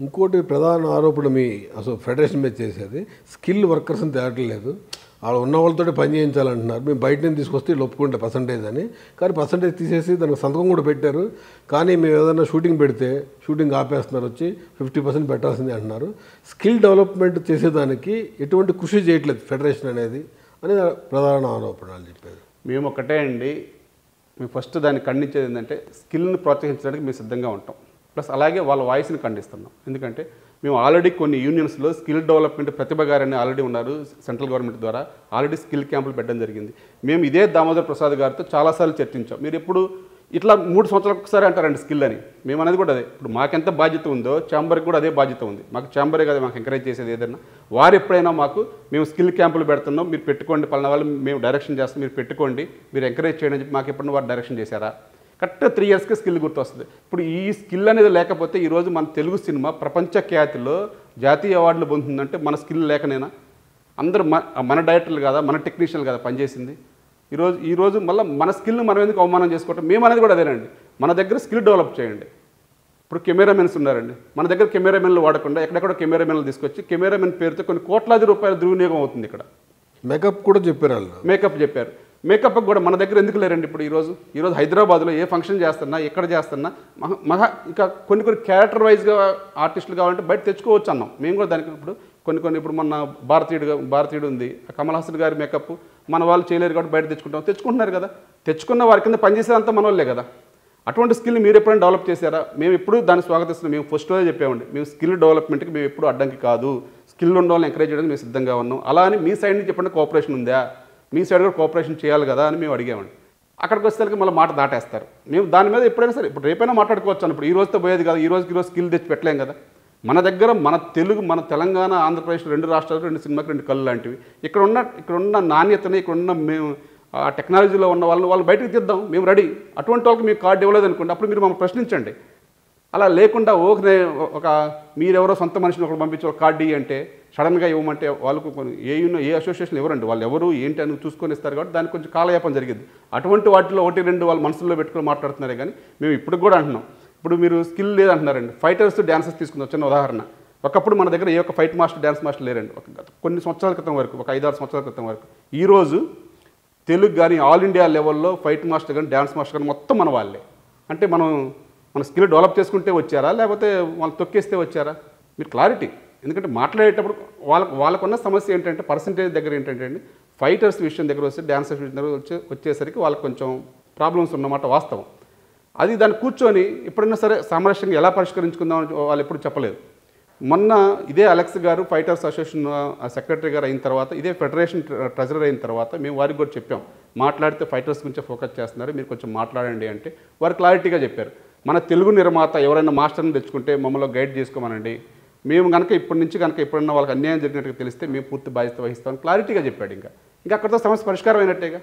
ఇంకోటి ప్రధాన ఆరోపణ మీ అసలు ఫెడరేషన్ మీద చేసేది స్కిల్ వర్కర్స్ని తేవట్లేదు, వాళ్ళు ఉన్న వాళ్ళతో పని చేయించాలంటున్నారు. మేము బయట నుంచి తీసుకొస్తే వీళ్ళు ఒప్పుకుంటే పర్సంటేజ్ అని, కానీ పర్సంటేజ్ తీసేసి దానికి సంతకం కూడా పెట్టారు. కానీ మేము ఏదైనా షూటింగ్ పెడితే షూటింగ్ ఆపేస్తున్నారు, వచ్చి 50% పెట్టాల్సిందే అంటున్నారు. స్కిల్ డెవలప్మెంట్ చేసేదానికి ఎటువంటి కృషి చేయట్లేదు ఫెడరేషన్ అనేది అని ప్రధాన ఆరోపణ అని చెప్పేది. మేము ఒకటే అండి, మేము ఫస్ట్ దాన్ని ఖండించేది ఏంటంటే స్కిల్ని ప్రోత్సహించడానికి మేము సిద్ధంగా ఉంటాం. ప్లస్ అలాగే వాళ్ళ వాయిస్ని ఖండిస్తున్నాం. ఎందుకంటే మేము ఆల్రెడీ కొన్ని యూనియన్స్లో స్కిల్ డెవలప్మెంట్ ప్రతిభ గారని ఆల్రెడీ ఉన్నారు, సెంట్రల్ గవర్నమెంట్ ద్వారా ఆల్రెడీ స్కిల్ క్యాంపులు పెట్టడం జరిగింది. మేము ఇదే దామోదర్ ప్రసాద్ గారితో చాలాసార్లు చర్చించాం. మీరు ఎప్పుడు ఇట్లా 3 సంవత్సరాలకు ఒకసారి అంటారండి స్కిల్ అని. మేము అనేది కూడా అదే, ఇప్పుడు మాకెంత బాధ్యత ఉందో ఛాంబర్కి కూడా అదే బాధ్యత ఉంది. మాకు ఛాంబరే కదా మాకు ఎంకరేజ్ చేసేది. ఏదైనా వారు ఎప్పుడైనా మాకు మేము స్కిల్ క్యాంపులు పెడుతున్నాం, మీరు పెట్టుకోండి, పలానా వాళ్ళు మేము డైరెక్షన్ చేస్తాం, మీరు పెట్టుకోండి, మీరు ఎంకరేజ్ చేయండి అని చెప్పి మాకు ఎప్పుడైనా వారు డైరెక్షన్ చేశారా? కరెక్ట్గా 3 ఇయర్స్కి స్కిల్ గుర్తొస్తుంది. ఇప్పుడు ఈ స్కిల్ అనేది లేకపోతే ఈరోజు మన తెలుగు సినిమా ప్రపంచ ఖ్యాతిలో జాతీయ అవార్డులు పొందుతుందంటే మన స్కిల్ లేకనేనా? అందరూ మన డైరెక్టర్లు కదా, మన టెక్నీషియన్లు కదా పనిచేసింది. ఈరోజు మళ్ళీ మన స్కిల్ని మనం ఎందుకు అవమానం చేసుకోవటం? మేము అనేది కూడా అదేనండి, మన దగ్గర స్కిల్ డెవలప్ చేయండి. ఇప్పుడు కెమెరామెన్స్ ఉన్నారండి, మన దగ్గర కెమెరామెన్లు వాడకుండా ఎక్కడెక్కడ కెమెరామెన్లు తీసుకొచ్చి కెమెరామెన్ పేరుతో కొన్ని కోట్లాది రూపాయల దుర్వినియోగం అవుతుంది. ఇక్కడ మేకప్ కూడా చెప్పారు, వాళ్ళు మేకప్ చెప్పారు. మేకప్ కూడా మన దగ్గర ఎందుకు లేరండి? ఇప్పుడు ఈరోజు హైదరాబాద్లో ఏ ఫంక్షన్ చేస్తున్నా, ఎక్కడ చేస్తున్నా ఇంకా కొన్ని క్యారెక్టర్ వైజ్గా ఆర్టిస్టులు కావాలంటే బయట తెచ్చుకోవచ్చు అన్నాం. మేము కూడా దానికి ఇప్పుడు మన భారతీయుడు ఉంది, కమల్ హాసన్ గారి మేకప్ మన వాళ్ళు చేయలేరు కాబట్టి బయట తెచ్చుకుంటున్నారు కదా. తెచ్చుకున్న వారి కింద పనిచేసేదంతా మన వాళ్ళే కదా. అటువంటి స్కిల్ మీరు ఎప్పుడైనా డెవలప్ చేశారా? మేము ఎప్పుడు దాన్ని స్వాగతిస్తున్నాం. మేము ఫస్ట్ రోజే చెప్పామండి, మేము స్కిల్ డెవలప్మెంట్కి మేము ఎప్పుడు అడ్డంకి కాదు, స్కిల్ ఉన్న వాళ్ళని ఎంకరేజ్ చేయడానికి మేము సిద్ధంగా ఉన్నాం. అలా అని మీ సైడ్ నుంచి చెప్పండి కోఆపరేషన్ ఉందా, మీ సైడ్ కూడా కోఆపరేషన్ చేయాలి కదా అని మేము అడిగామండి. అక్కడికి వచ్చేసరికి మళ్ళీ మాట దాటేస్తారు. మేము దాని మీద ఎప్పుడైనా సరే ఇప్పుడు రేపైనా మాట్లాడుకోవచ్చు. ఇప్పుడు ఈ రోజుతో పోయేది కదా, ఈ రోజు స్కిల్ తెచ్చి పెట్టలేం కదా. మన దగ్గర మన తెలంగాణ, ఆంధ్రప్రదేశ్ 2 రాష్ట్రాలు 2 సినిమాకి 2 కళ్ళు లాంటివి. ఇక్కడున్న నాణ్యతని, ఇక్కడున్న మేము ఆ టెక్నాలజీలో ఉన్న వాళ్ళు బయటకు తీద్దాం, మేము రెడీ. అటువంటి వాళ్ళకి మీకు కార్డు ఇవ్వలేదు అనుకోండి, అప్పుడు మీరు మమ్మల్ని ప్రశ్నించండి. అలా లేకుండా మీరెవరో సొంత మనిషిని ఒకరు పంపించి ఒక కార్డు అంటే సడన్గా ఇవ్వమంటే వాళ్ళకు ఏ అసోసియేషన్ ఎవరండి, వాళ్ళు ఎవరు ఏంటి అని చూసుకొని ఇస్తారు కాబట్టి దానికి కొంచెం కాలయాపన జరిగింది. అటువంటి వాటిలో 1-2 వాళ్ళు మనసులో పెట్టుకొని మాట్లాడుతున్నారే కానీ మేము ఇప్పుడు కూడా అంటున్నాం. ఇప్పుడు మీరు స్కిల్ లేదంటున్నారండి, ఫైటర్స్ డ్యాన్సెస్ తీసుకుందాం చిన్న ఉదాహరణ. ఒకప్పుడు మన దగ్గర ఏ ఒక్క ఫైట్ మాస్టర్, డ్యాన్స్ మాస్టర్ లేరండి. కొన్ని సంవత్సరాల క్రితం వరకు, ఒక 5-6 సంవత్సరాల క్రితం వరకు. ఈరోజు తెలుగు కానీ ఆల్ ఇండియా లెవెల్లో ఫైట్ మాస్టర్ కానీ డ్యాన్స్ మాస్టర్ కానీ మొత్తం మన వాళ్ళే. అంటే మన స్కిల్ డెవలప్ చేసుకుంటే వచ్చారా, లేకపోతే వాళ్ళు తొక్కేస్తే వచ్చారా? మీరు క్లారిటీ. ఎందుకంటే మాట్లాడేటప్పుడు వాళ్ళకున్న సమస్య ఏంటంటే పర్సంటేజ్ దగ్గర ఏంటంటే అండి, ఫైటర్స్ విషయం దగ్గర వస్తే, డ్యాన్సర్స్ విషయం దగ్గర వచ్చేసరికి వాళ్ళకి కొంచెం ప్రాబ్లమ్స్ ఉన్నమాట వాస్తవం. అది దాన్ని కూర్చొని ఎప్పుడైనా సరే సామరస్యంగా ఎలా పరిష్కరించుకుందాం వాళ్ళు ఎప్పుడు చెప్పలేదు. మొన్న ఇదే అలెక్స్ గారు ఫైటర్స్ అసోసియేషన్ సెక్రటరీ గారు అయిన తర్వాత, ఇదే ఫెడరేషన్ ట్రెజరర్ అయిన తర్వాత మేము వారికి కూడా చెప్పాం, మాట్లాడితే ఫైటర్స్ గురించి ఫోకస్ చేస్తున్నారు, మీరు కొంచెం మాట్లాడండి అంటే వారు క్లారిటీగా చెప్పారు. మన తెలుగు నిర్మాత ఎవరైనా మాస్టర్ని తెచ్చుకుంటే మమ్మల్ని గైడ్ చేసుకోమనండి, మేము కనుక ఇప్పటి నుంచి ఎప్పుడన్నా వాళ్ళకి అన్యాయం జరిగినట్టుగా తెలిస్తే మేము పూర్తి బాధ్యత వహిస్తామని క్లారిటీగా చెప్పాడు. ఇంకా అక్కడితో సమస్య పరిష్కారం అయినట్టేగా.